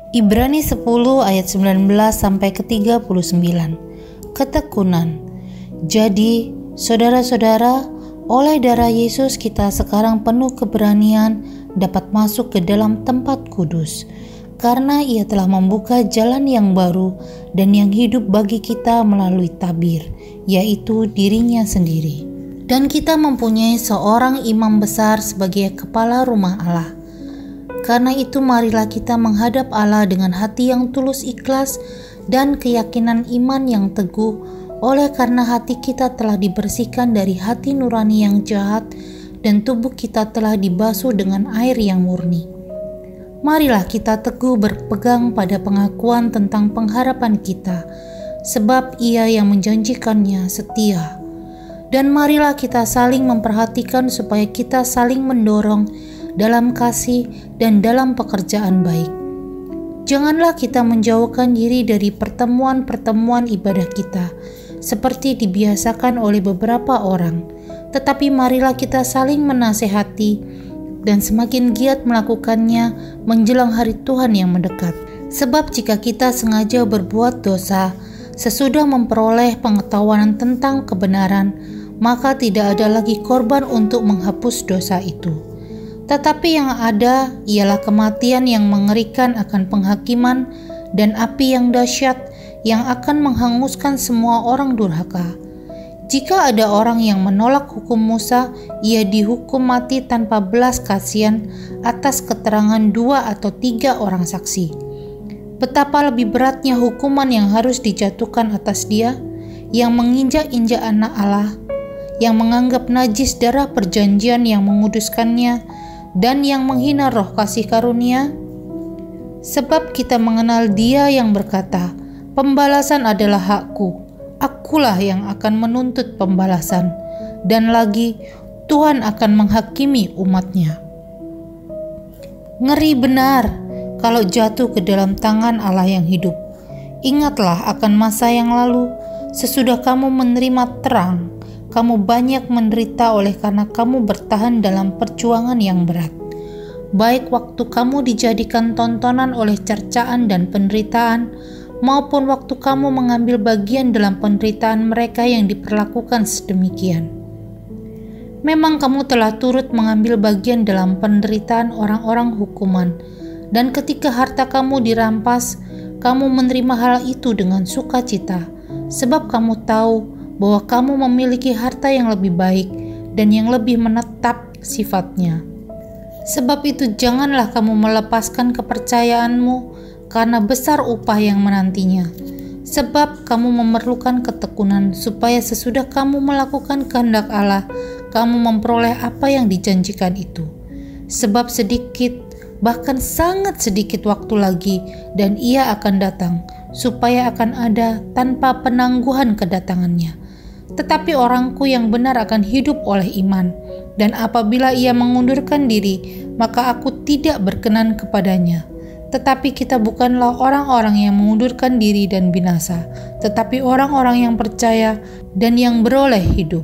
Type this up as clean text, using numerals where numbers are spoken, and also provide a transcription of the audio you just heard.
Ibrani 10 ayat 19 sampai ke 39. Ketekunan. Jadi, saudara-saudara, oleh darah Yesus kita sekarang penuh keberanian dapat masuk ke dalam tempat kudus, karena Ia telah membuka jalan yang baru dan yang hidup bagi kita melalui tabir, yaitu dirinya sendiri. Dan kita mempunyai seorang imam besar sebagai kepala rumah Allah. Karena itu marilah kita menghadap Allah dengan hati yang tulus ikhlas dan keyakinan iman yang teguh, oleh karena hati kita telah dibersihkan dari hati nurani yang jahat dan tubuh kita telah dibasuh dengan air yang murni. Marilah kita teguh berpegang pada pengakuan tentang pengharapan kita, sebab Ia yang menjanjikannya setia. Dan marilah kita saling memperhatikan supaya kita saling mendorong dalam kasih dan dalam pekerjaan baik. Janganlah kita menjauhkan diri dari pertemuan-pertemuan ibadah kita, seperti dibiasakan oleh beberapa orang, tetapi marilah kita saling menasehati dan semakin giat melakukannya menjelang hari Tuhan yang mendekat. Sebab jika kita sengaja berbuat dosa, sesudah memperoleh pengetahuan tentang kebenaran, maka tidak ada lagi korban untuk menghapus dosa itu. Tetapi yang ada ialah kematian yang mengerikan akan penghakiman dan api yang dahsyat yang akan menghanguskan semua orang durhaka. Jika ada orang yang menolak hukum Musa, ia dihukum mati tanpa belas kasihan atas keterangan 2 atau 3 orang saksi. Betapa lebih beratnya hukuman yang harus dijatuhkan atas dia yang menginjak-injak anak Allah, yang menganggap najis darah perjanjian yang menguduskannya, dan yang menghina roh kasih karunia. Sebab kita mengenal Dia yang berkata, "Pembalasan adalah hakku, akulah yang akan menuntut pembalasan." Dan lagi, Tuhan akan menghakimi umat-Nya. Ngeri benar kalau jatuh ke dalam tangan Allah yang hidup. Ingatlah akan masa yang lalu, sesudah kamu menerima terang, kamu banyak menderita oleh karena kamu bertahan dalam perjuangan yang berat. Baik waktu kamu dijadikan tontonan oleh cercaan dan penderitaan, maupun waktu kamu mengambil bagian dalam penderitaan mereka yang diperlakukan sedemikian. Memang kamu telah turut mengambil bagian dalam penderitaan orang-orang hukuman, dan ketika harta kamu dirampas, kamu menerima hal itu dengan sukacita, sebab kamu tahu bahwa kamu memiliki harta yang lebih baik dan yang lebih menetap sifatnya. Sebab itu janganlah kamu melepaskan kepercayaanmu, karena besar upah yang menantinya. Sebab kamu memerlukan ketekunan supaya sesudah kamu melakukan kehendak Allah, kamu memperoleh apa yang dijanjikan itu. Sebab sedikit, bahkan sangat sedikit waktu lagi, dan Ia akan datang, supaya akan ada tanpa penangguhan kedatangannya. Tetapi orangku yang benar akan hidup oleh iman, dan apabila ia mengundurkan diri, maka aku tidak berkenan kepadanya. Tetapi kita bukanlah orang-orang yang mengundurkan diri dan binasa, tetapi orang-orang yang percaya dan yang beroleh hidup.